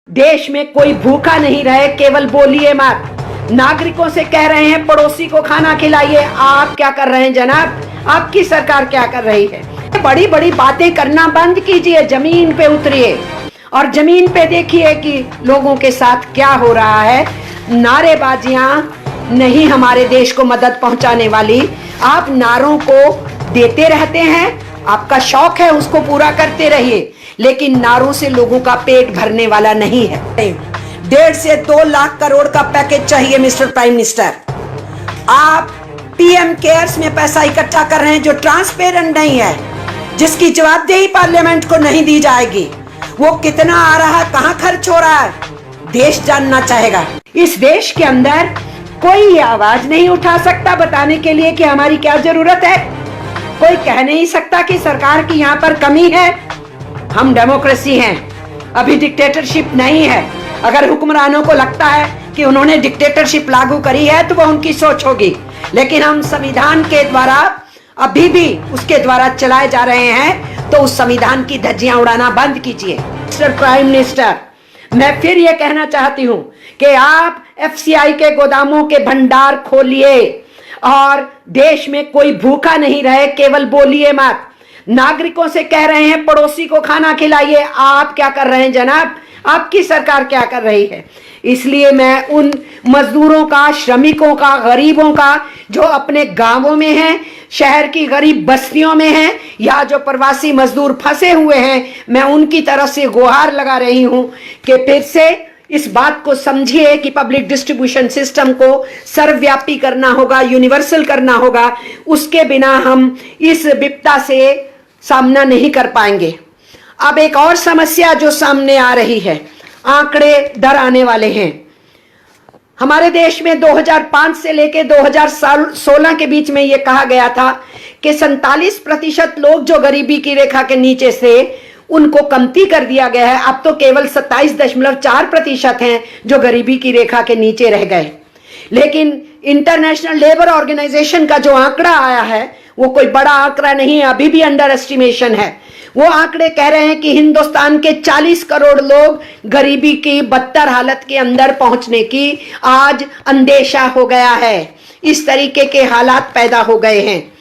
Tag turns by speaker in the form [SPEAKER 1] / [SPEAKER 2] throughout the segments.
[SPEAKER 1] देश में कोई भूखा नहीं रहे, केवल बोलिए मत। नागरिकों से कह रहे हैं पड़ोसी को खाना खिलाइए। आप क्या कर रहे हैं जनाब? आपकी सरकार क्या कर रही है? बड़ी बड़ी बातें करना बंद कीजिए, जमीन पे उतरिए और जमीन पे देखिए कि लोगों के साथ क्या हो रहा है। नारेबाजियां नहीं हमारे देश को मदद पहुंचाने वाली। आप नारों को देते रहते हैं, आपका शौक है, उसको पूरा करते रहिए, लेकिन नारों से लोगों का पेट भरने वाला नहीं है। 1.5 से 2 लाख करोड़ का पैकेज चाहिए मिस्टर प्राइम मिनिस्टर। आप पीएम केयर्स में पैसा इकट्ठा कर रहे हैं जो ट्रांसपेरेंट नहीं है, जिसकी जवाबदेही पार्लियामेंट को नहीं दी जाएगी। वो कितना आ रहा है, कहां खर्च हो रहा है, देश जानना चाहेगा। इस देश के अंदर कोई ये आवाज नहीं उठा सकता बताने के लिए कि हमारी क्या जरूरत है। कोई कह नहीं सकता कि सरकार की यहाँ पर कमी है। हम डेमोक्रेसी हैं, अभी डिक्टेटरशिप नहीं है। अगर हुक्मरानों को लगता है कि उन्होंने डिक्टेटरशिप लागू करी है तो वह उनकी सोच होगी, लेकिन हम संविधान के द्वारा अभी भी उसके द्वारा चलाए जा रहे हैं, तो उस संविधान की धज्जियां उड़ाना बंद कीजिए। मिस्टर प्राइम मिनिस्टर, मैं फिर यह कहना चाहती हूं कि आप एफसीआई के गोदामों के भंडार खोलिए और देश में कोई भूखा नहीं रहे, केवल बोलिए मत। नागरिकों से कह रहे हैं पड़ोसी को खाना खिलाइए। आप क्या कर रहे हैं जनाब? आपकी सरकार क्या कर रही है? इसलिए मैं उन मजदूरों का, श्रमिकों का, गरीबों का जो अपने गांवों में हैं, शहर की गरीब बस्तियों में हैं, या जो प्रवासी मजदूर फंसे हुए हैं, मैं उनकी तरफ से गुहार लगा रही हूं कि फिर से इस बात को समझिए कि पब्लिक डिस्ट्रीब्यूशन सिस्टम को सर्वव्यापी करना होगा, यूनिवर्सल करना होगा। उसके बिना हम इस विपदा से सामना नहीं कर पाएंगे। अब एक और समस्या जो सामने आ रही है, आंकड़े डराने वाले हैं। हमारे देश में 2005 से लेकर 2016 के बीच में यह कहा गया था कि 47% लोग जो गरीबी की रेखा के नीचे से, उनको कमती कर दिया गया है। अब तो केवल 27.4% हैं जो गरीबी की रेखा के नीचे रह गए। लेकिन इंटरनेशनल लेबर ऑर्गेनाइजेशन का जो आंकड़ा आया है वो कोई बड़ा आंकड़ा नहीं है, अभी भी अंडर एस्टिमेशन है। वो आंकड़े कह रहे हैं कि हिंदुस्तान के 40 करोड़ लोग गरीबी की बदतर हालत के अंदर पहुंचने की आज अंदेशा हो गया है। इस तरीके के हालात पैदा हो गए हैं।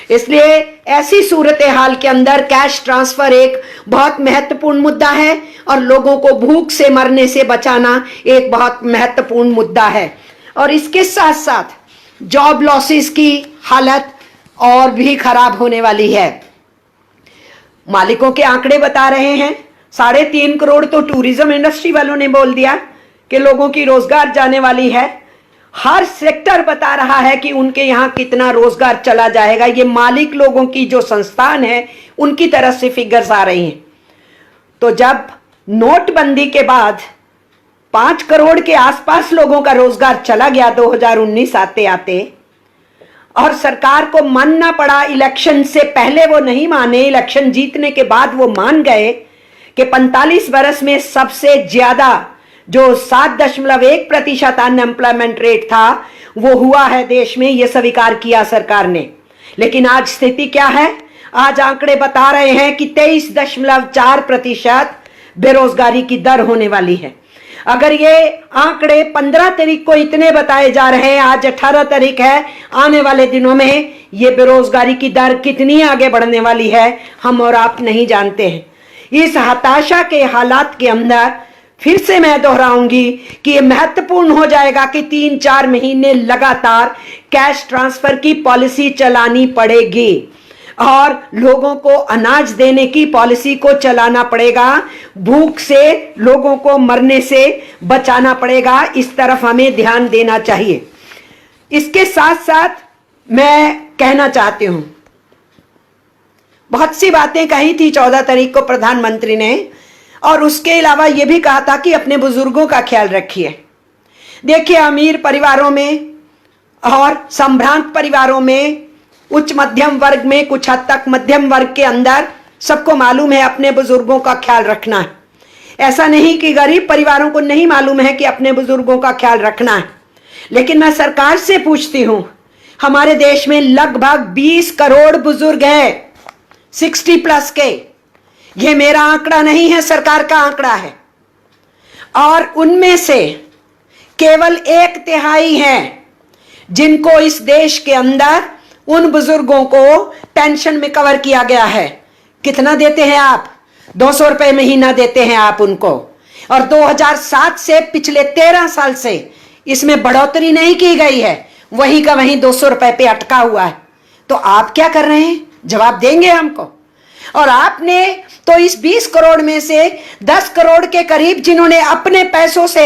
[SPEAKER 1] इसलिए ऐसी सूरत हाल के अंदर कैश ट्रांसफर एक बहुत महत्वपूर्ण मुद्दा है और लोगों को भूख से मरने से बचाना एक बहुत महत्वपूर्ण मुद्दा है। और इसके साथ साथ जॉब लॉसेस की हालत और भी खराब होने वाली है। मालिकों के आंकड़े बता रहे हैं 3.5 करोड़ तो टूरिज्म इंडस्ट्री वालों ने बोल दिया कि लोगों की रोजगार जाने वाली है। हर सेक्टर बता रहा है कि उनके यहां कितना रोजगार चला जाएगा। ये मालिक लोगों की जो संस्थान है उनकी तरफ से फिगर्स आ रही हैं। तो जब नोटबंदी के बाद 5 करोड़ के आसपास लोगों का रोजगार चला गया 2019 आते आते, और सरकार को मानना पड़ा, इलेक्शन से पहले वो नहीं माने, इलेक्शन जीतने के बाद वो मान गए कि 45 बरस में सबसे ज्यादा जो 7.1% अनएम्प्लॉयमेंट रेट था वो हुआ है देश में। ये स्वीकार किया सरकार ने। लेकिन आज स्थिति क्या है? आज आंकड़े बता रहे हैं कि 23.4% बेरोजगारी की दर होने वाली है। अगर ये आंकड़े 15 तारीख को इतने बताए जा रहे हैं, आज 18 तारीख है, आने वाले दिनों में ये बेरोजगारी की दर कितनी आगे बढ़ने वाली है हम और आप नहीं जानते हैं। इस हताशा के हालात के अंदर फिर से मैं दोहराऊंगी कि ये महत्वपूर्ण हो जाएगा कि 3-4 महीने लगातार कैश ट्रांसफर की पॉलिसी चलानी पड़ेगी और लोगों को अनाज देने की पॉलिसी को चलाना पड़ेगा। भूख से लोगों को मरने से बचाना पड़ेगा। इस तरफ हमें ध्यान देना चाहिए। इसके साथ साथ मैं कहना चाहती हूं, बहुत सी बातें कही थी 14 तारीख को प्रधानमंत्री ने, और उसके अलावा यह भी कहा था कि अपने बुजुर्गों का ख्याल रखिए। देखिए, अमीर परिवारों में और संभ्रांत परिवारों में, उच्च मध्यम वर्ग में, कुछ हद तक मध्यम वर्ग के अंदर सबको मालूम है अपने बुजुर्गों का ख्याल रखना है। ऐसा नहीं कि गरीब परिवारों को नहीं मालूम है कि अपने बुजुर्गों का ख्याल रखना है। लेकिन मैं सरकार से पूछती हूं, हमारे देश में लगभग 20 करोड़ बुजुर्ग हैं 60+ के। यह मेरा आंकड़ा नहीं है, सरकार का आंकड़ा है। और उनमें से केवल 1/3 हैं जिनको इस देश के अंदर उन बुजुर्गों को पेंशन में कवर किया गया है। कितना देते हैं आप? 200 रुपए महीना देते हैं आप उनको। और 2007 से पिछले 13 साल से इसमें बढ़ोतरी नहीं की गई है, वही का वहीं 200 रुपए पे अटका हुआ है। तो आप क्या कर रहे हैं? जवाब देंगे हमको। और आपने तो इस 20 करोड़ में से 10 करोड़ के करीब जिन्होंने अपने पैसों से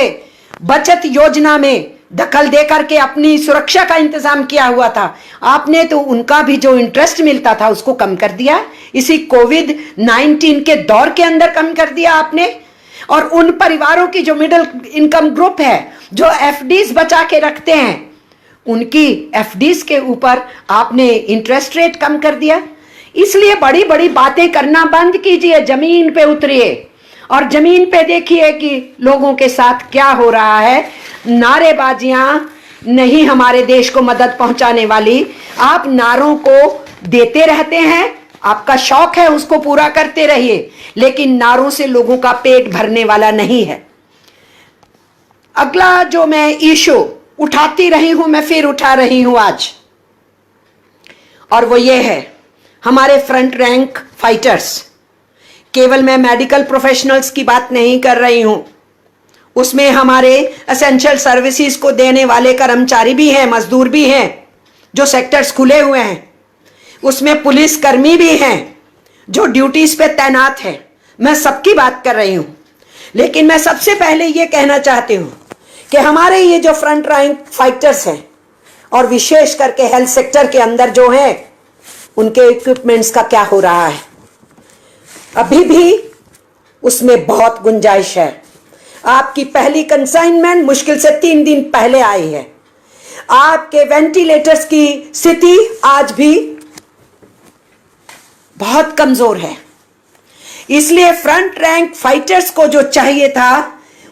[SPEAKER 1] बचत योजना में दखल दे करके अपनी सुरक्षा का इंतजाम किया हुआ था, आपने तो उनका भी जो इंटरेस्ट मिलता था उसको कम कर दिया। इसी कोविड-19 के दौर के अंदर कम कर दिया आपने। और उन परिवारों की जो मिडिल इनकम ग्रुप है, जो एफडीज बचा के रखते हैं, उनकी एफडीज के ऊपर आपने इंटरेस्ट रेट कम कर दिया। इसलिए बड़ी बड़ी बातें करना बंद कीजिए, जमीन पे उतरिए और जमीन पे देखिए कि लोगों के साथ क्या हो रहा है। नारेबाजियां नहीं हमारे देश को मदद पहुंचाने वाली। आप नारों को देते रहते हैं, आपका शौक है उसको पूरा करते रहिए, लेकिन नारों से लोगों का पेट भरने वाला नहीं है। अगला जो मैं इशू उठाती रही हूं, मैं फिर उठा रही हूं आज, और वो ये है हमारे फ्रंट रैंक फाइटर्स। केवल मैं मेडिकल प्रोफेशनल्स की बात नहीं कर रही हूं, उसमें हमारे एसेंशियल सर्विसेज को देने वाले कर्मचारी भी हैं, मजदूर भी हैं, जो सेक्टर्स खुले हुए हैं। उसमें पुलिस कर्मी भी हैं जो ड्यूटीज पे तैनात हैं। मैं सबकी बात कर रही हूं, लेकिन मैं सबसे पहले ये कहना चाहती हूं कि हमारे ये जो फ्रंट रैंक फाइटर्स हैं और विशेष करके हेल्थ सेक्टर के अंदर जो हैं, उनके इक्विपमेंट्स का क्या हो रहा है। अभी भी उसमें बहुत गुंजाइश है। आपकी पहली कंसाइनमेंट मुश्किल से 3 दिन पहले आई है। आपके वेंटिलेटर्स की स्थिति आज भी बहुत कमजोर है। इसलिए फ्रंट रैंक फाइटर्स को जो चाहिए था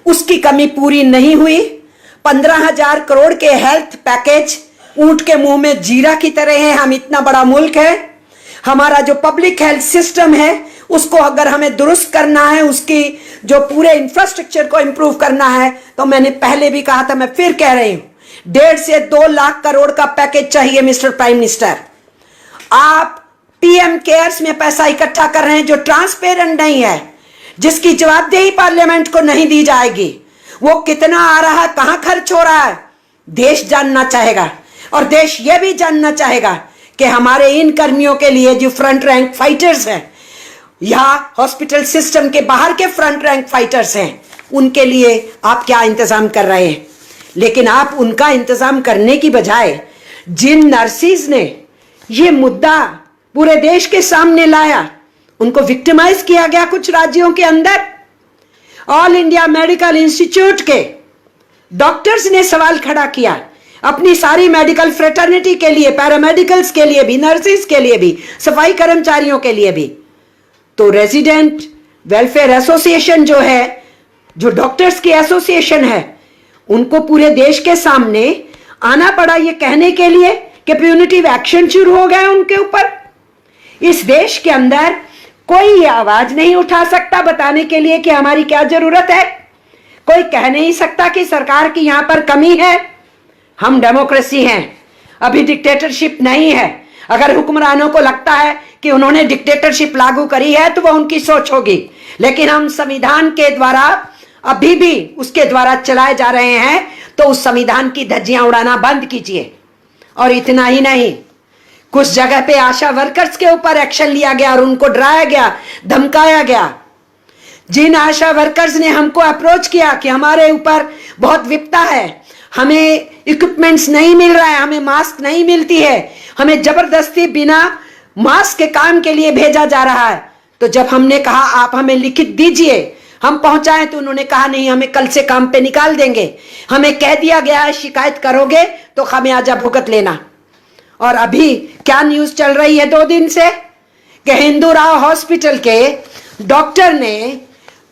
[SPEAKER 1] उसकी कमी पूरी नहीं हुई। 15,000 करोड़ के हेल्थ पैकेज ऊंट के मुंह में जीरा की तरह है। हम इतना बड़ा मुल्क है, हमारा जो पब्लिक हेल्थ सिस्टम है उसको अगर हमें दुरुस्त करना है, उसकी जो पूरे इंफ्रास्ट्रक्चर को इंप्रूव करना है, तो मैंने पहले भी कहा था, मैं फिर कह रही हूं, 1.5 से 2 लाख करोड़ का पैकेज चाहिए मिस्टर प्राइम मिनिस्टर। आप पीएम केयर्स में पैसा इकट्ठा कर रहे हैं जो ट्रांसपेरेंट नहीं है, जिसकी जवाबदेही पार्लियामेंट को नहीं दी जाएगी। वो कितना आ रहा है, कहां खर्च हो रहा है, देश जानना चाहेगा। और देश यह भी जानना चाहेगा कि हमारे इन कर्मियों के लिए जो फ्रंट रैंक फाइटर्स हैं या हॉस्पिटल सिस्टम के बाहर के फ्रंट रैंक फाइटर्स हैं, उनके लिए आप क्या इंतजाम कर रहे हैं। लेकिन आप उनका इंतजाम करने की बजाय जिन नर्सिस ने ये मुद्दा पूरे देश के सामने लाया, उनको विक्टिमाइज किया गया कुछ राज्यों के अंदर। ऑल इंडिया मेडिकल इंस्टीट्यूट के डॉक्टर्स ने सवाल खड़ा किया अपनी सारी मेडिकल फ्रेटर्निटी के लिए, पैरामेडिकल्स के लिए भी, नर्सिस के लिए भी, सफाई कर्मचारियों के लिए भी। तो रेजिडेंट वेलफेयर एसोसिएशन जो है, जो डॉक्टर्स की एसोसिएशन है, उनको पूरे देश के सामने आना पड़ा ये कहने के लिए कि प्यूनिटिव एक्शन शुरू हो गया उनके ऊपर। इस देश के अंदर कोई ये आवाज नहीं उठा सकता बताने के लिए कि हमारी क्या जरूरत है। कोई कह नहीं सकता कि सरकार की यहां पर कमी है। हम डेमोक्रेसी हैं, अभी डिक्टेटरशिप नहीं है। अगर हुक्मरानों को लगता है कि उन्होंने डिक्टेटरशिप लागू करी है तो वह उनकी सोच होगी, लेकिन हम संविधान के द्वारा अभी भी उसके द्वारा चलाए जा रहे हैं। तो उस संविधान की धज्जियां उड़ाना बंद कीजिए। और इतना ही नहीं, कुछ जगह पे आशा वर्कर्स के ऊपर एक्शन लिया गया और उनको डराया गया, धमकाया गया। जिन आशा वर्कर्स ने हमको अप्रोच किया कि हमारे ऊपर बहुत विपदा है, हमें इक्विपमेंट्स नहीं मिल रहा है, हमें मास्क नहीं मिलती है, हमें जबरदस्ती बिना मास्क के काम के लिए भेजा जा रहा है, तो जब हमने कहा आप हमें लिखित दीजिए हम पहुंचाएं, तो उन्होंने कहा नहीं, हमें कल से काम पे निकाल देंगे। हमें कह दिया गया है शिकायत करोगे तो खामियाजा भुगत लेना। और अभी क्या न्यूज चल रही है 2 दिन से कि हिंदू राव हॉस्पिटल के डॉक्टर ने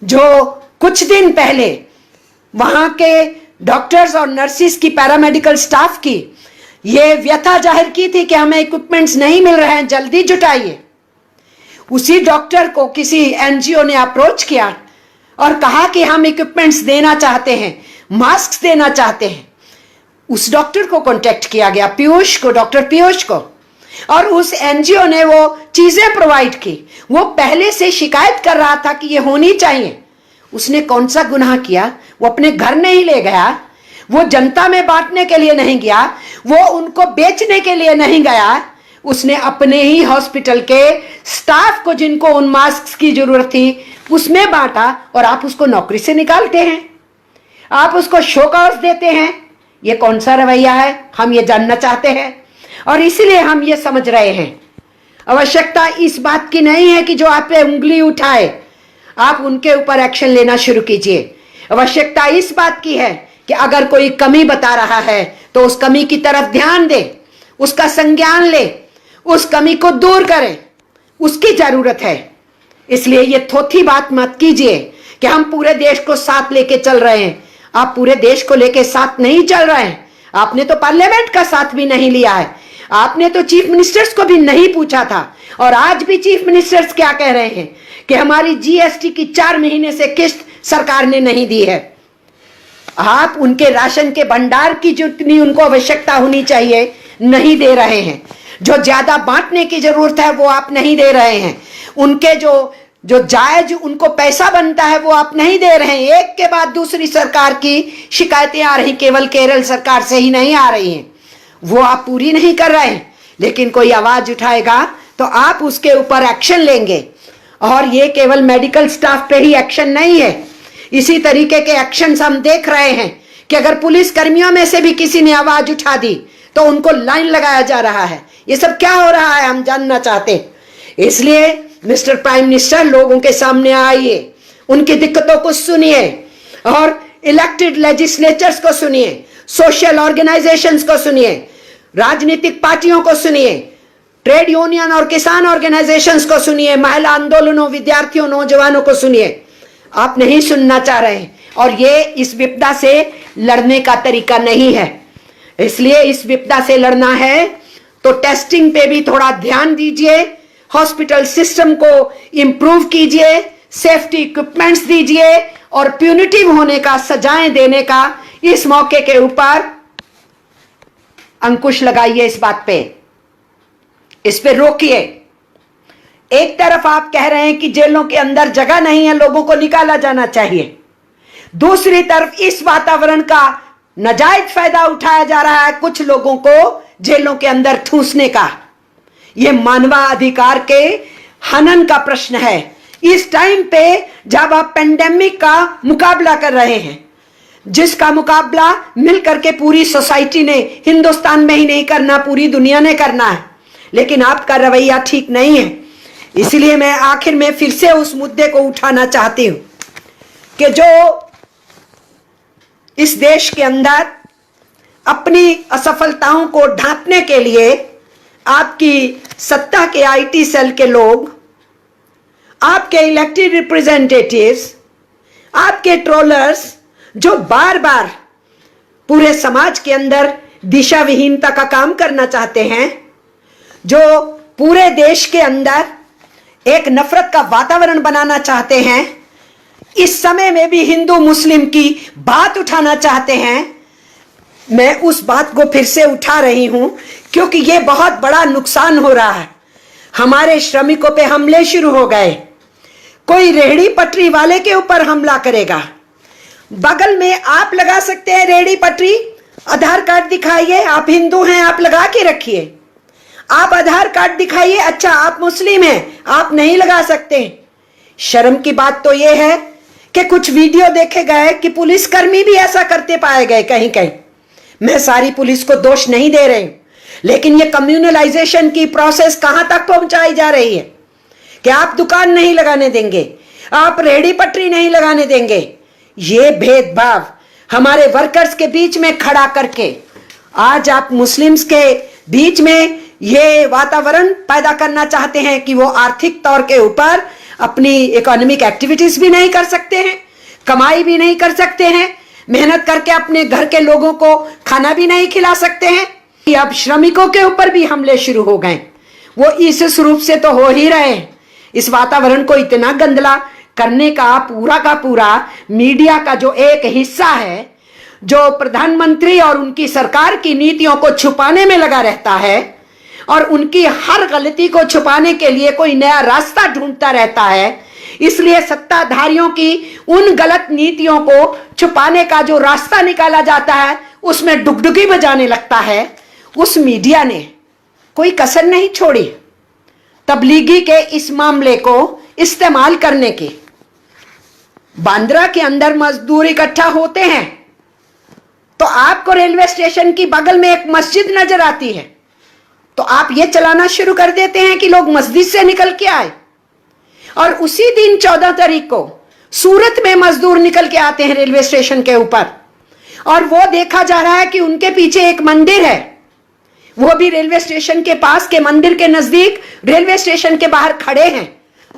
[SPEAKER 1] जो कुछ दिन पहले वहां के डॉक्टर्स और नर्सिस की, पैरामेडिकल स्टाफ की ये व्यथा जाहिर की थी कि हमें इक्विपमेंट्स नहीं मिल रहे हैं, जल्दी जुटाइए। उसी डॉक्टर को किसी एनजीओ ने अप्रोच किया और कहा कि हम इक्विपमेंट्स देना चाहते हैं, मास्क देना चाहते हैं। उस डॉक्टर को कांटेक्ट किया गया, पीयूष को, डॉक्टर पीयूष को, और उस एनजीओ ने वो चीजें प्रोवाइड की। वो पहले से शिकायत कर रहा था कि ये होनी चाहिए। उसने कौन सा गुनाह किया? वो अपने घर नहीं ले गया, वो जनता में बांटने के लिए नहीं गया, वो उनको बेचने के लिए नहीं गया। उसने अपने ही हॉस्पिटल के स्टाफ को, जिनको उन मास्क की जरूरत थी, उसमें बांटा। और आप उसको नौकरी से निकालते हैं, आप उसको शो कॉज देते हैं। ये कौन सा रवैया है? हम ये जानना चाहते हैं और इसीलिए हम ये समझ रहे हैं। आवश्यकता इस बात की नहीं है कि जो आप पे उंगली उठाए आप उनके ऊपर एक्शन लेना शुरू कीजिए। आवश्यकता इस बात की है कि अगर कोई कमी बता रहा है तो उस कमी की तरफ ध्यान दे, उसका संज्ञान ले, उस कमी को दूर करें। उसकी जरूरत है। इसलिए ये थोथी बात मत कीजिए कि हम पूरे देश को साथ लेके चल रहे हैं। आप पूरे देश को लेके साथ नहीं चल रहे हैं। आपने तो पार्लियामेंट का साथ भी नहीं लिया है, आपने तो चीफ मिनिस्टर्स को भी नहीं पूछा था। और आज भी चीफ मिनिस्टर्स क्या कह रहे हैं कि हमारी जीएसटी की 4 महीने से किस्त सरकार ने नहीं दी है। आप उनके राशन के भंडार की जितनी उनको आवश्यकता होनी चाहिए नहीं दे रहे हैं। जो ज्यादा बांटने की जरूरत है वो आप नहीं दे रहे हैं। उनके जो जायज उनको पैसा बनता है वो आप नहीं दे रहे हैं। एक के बाद दूसरी सरकार की शिकायतें आ रही, केवल केरल सरकार से ही नहीं आ रही हैं, वो आप पूरी नहीं कर रहे हैं। लेकिन कोई आवाज उठाएगा तो आप उसके ऊपर एक्शन लेंगे। और ये केवल मेडिकल स्टाफ पे ही एक्शन नहीं है, इसी तरीके के एक्शंस हम देख रहे हैं कि अगर पुलिस कर्मियों में से भी किसी ने आवाज उठा दी तो उनको लाइन लगाया जा रहा है। ये सब क्या हो रहा है हम जानना चाहते हैं। इसलिए मिस्टर प्राइम मिनिस्टर, लोगों के सामने आइए, उनकी दिक्कतों को सुनिए और इलेक्टेड लेजिस्लेचर्स को सुनिए, सोशल ऑर्गेनाइजेशंस को सुनिए, राजनीतिक पार्टियों को सुनिए, ट्रेड यूनियन और किसान ऑर्गेनाइजेशंस को सुनिए, महिला आंदोलनों, विद्यार्थियों, नौजवानों को सुनिए। आप नहीं सुनना चाह रहे हैं और ये इस विपदा से लड़ने का तरीका नहीं है। इसलिए इस विपदा से लड़ना है तो टेस्टिंग पे भी थोड़ा ध्यान दीजिए, हॉस्पिटल सिस्टम को इंप्रूव कीजिए, सेफ्टी इक्विपमेंट्स दीजिए और प्यूनिटिव होने का, सजाएं देने का इस मौके के ऊपर अंकुश लगाइए। इस बात पे, इस पे रोकिए। एक तरफ आप कह रहे हैं कि जेलों के अंदर जगह नहीं है, लोगों को निकाला जाना चाहिए, दूसरी तरफ इस वातावरण का नाजायज फायदा उठाया जा रहा है कुछ लोगों को जेलों के अंदर ठूंसने का। यह मानवाधिकार के हनन का प्रश्न है। इस टाइम पे जब आप पेंडेमिक का मुकाबला कर रहे हैं, जिसका मुकाबला मिलकर के पूरी सोसाइटी ने, हिंदुस्तान में ही नहीं करना, पूरी दुनिया ने करना है, लेकिन आपका रवैया ठीक नहीं है। इसलिए मैं आखिर में फिर से उस मुद्दे को उठाना चाहती हूं कि जो इस देश के अंदर अपनी असफलताओं को ढांकने के लिए आपकी सत्ता के आईटी सेल के लोग, आपके इलेक्टेड रिप्रेजेंटेटिव्स, आपके ट्रोलर्स जो बार बार पूरे समाज के अंदर दिशा विहीनता का काम करना चाहते हैं, जो पूरे देश के अंदर एक नफरत का वातावरण बनाना चाहते हैं, इस समय में भी हिंदू मुस्लिम की बात उठाना चाहते हैं, मैं उस बात को फिर से उठा रही हूं क्योंकि यह बहुत बड़ा नुकसान हो रहा है। हमारे श्रमिकों पे हमले शुरू हो गए, कोई रेहड़ी पटरी वाले के ऊपर हमला करेगा, बगल में आप लगा सकते हैं रेहड़ी पटरी, आधार कार्ड दिखाइए, आप हिंदू हैं आप लगा के रखिए, आप आधार कार्ड दिखाइए, अच्छा आप मुस्लिम हैं आप नहीं लगा सकते। शर्म की बात तो यह है कि कुछ वीडियो देखे गए कि पुलिसकर्मी भी ऐसा करते पाए गए कहीं कहीं। मैं सारी पुलिस को दोष नहीं दे रही, लेकिन ये कम्युनलाइजेशन की प्रोसेस कहां तक पहुंचाई जा रही है कि आप दुकान नहीं लगाने देंगे, आप रेहड़ी पटरी नहीं लगाने देंगे। ये भेदभाव हमारे वर्कर्स के बीच में खड़ा करके आज आप मुस्लिम्स के बीच में ये वातावरण पैदा करना चाहते हैं कि वो आर्थिक तौर के ऊपर अपनी इकोनॉमिक एक्टिविटीज भी नहीं कर सकते हैं, कमाई भी नहीं कर सकते हैं, मेहनत करके अपने घर के लोगों को खाना भी नहीं खिला सकते हैं। अब श्रमिकों के ऊपर भी हमले शुरू हो गए। वो इस रूप से तो हो ही रहे हैं। इस वातावरण को इतना गंदला करने का पूरा मीडिया का जो एक हिस्सा है, जो प्रधानमंत्री और उनकी सरकार की नीतियों को छुपाने में लगा रहता है और उनकी हर गलती को छुपाने के लिए कोई नया रास्ता ढूंढता रहता है, इसलिए सत्ताधारियों की उन गलत नीतियों को छुपाने का जो रास्ता निकाला जाता है उसमें डुगडुगी बजाने लगता है। उस मीडिया ने कोई कसर नहीं छोड़ी तबलीगी के इस मामले को इस्तेमाल करने की। बांद्रा के अंदर मजदूर इकट्ठा होते हैं तो आपको रेलवे स्टेशन की बगल में एक मस्जिद नजर आती है, तो आप ये चलाना शुरू कर देते हैं कि लोग मस्जिद से निकल के आए। और उसी दिन 14 तारीख को सूरत में मजदूर निकल के आते हैं रेलवे स्टेशन के ऊपर, और वो देखा जा रहा है कि उनके पीछे एक मंदिर है, वो भी रेलवे स्टेशन के पास के मंदिर के नजदीक रेलवे स्टेशन के बाहर खड़े हैं।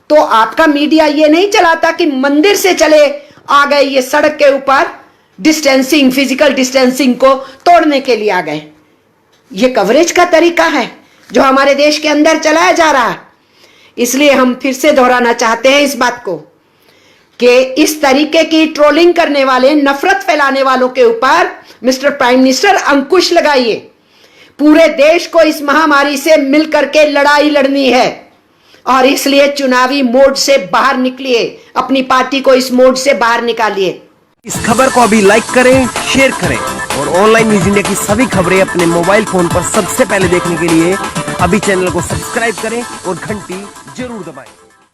[SPEAKER 1] तो आपका मीडिया ये नहीं चलाता कि मंदिर से चले आ गए, ये सड़क के ऊपर डिस्टेंसिंग, फिजिकल डिस्टेंसिंग को तोड़ने के लिए आ गए। ये कवरेज का तरीका है जो हमारे देश के अंदर चलाया जा रहा है। इसलिए हम फिर से दोहराना चाहते हैं इस बात को कि इस तरीके की ट्रोलिंग करने वाले, नफरत फैलाने वालों के ऊपर मिस्टर प्राइम मिनिस्टर अंकुश लगाइए। पूरे देश को इस महामारी से मिलकर के लड़ाई लड़नी है और इसलिए चुनावी मोड से बाहर निकलिए, अपनी पार्टी को इस मोड से बाहर निकालिए।
[SPEAKER 2] इस खबर को अभी लाइक करें, शेयर करें और ऑनलाइन न्यूज इंडिया की सभी खबरें अपने मोबाइल फोन पर सबसे पहले देखने के लिए अभी चैनल को सब्सक्राइब करें और घंटी जरूर दबाएं।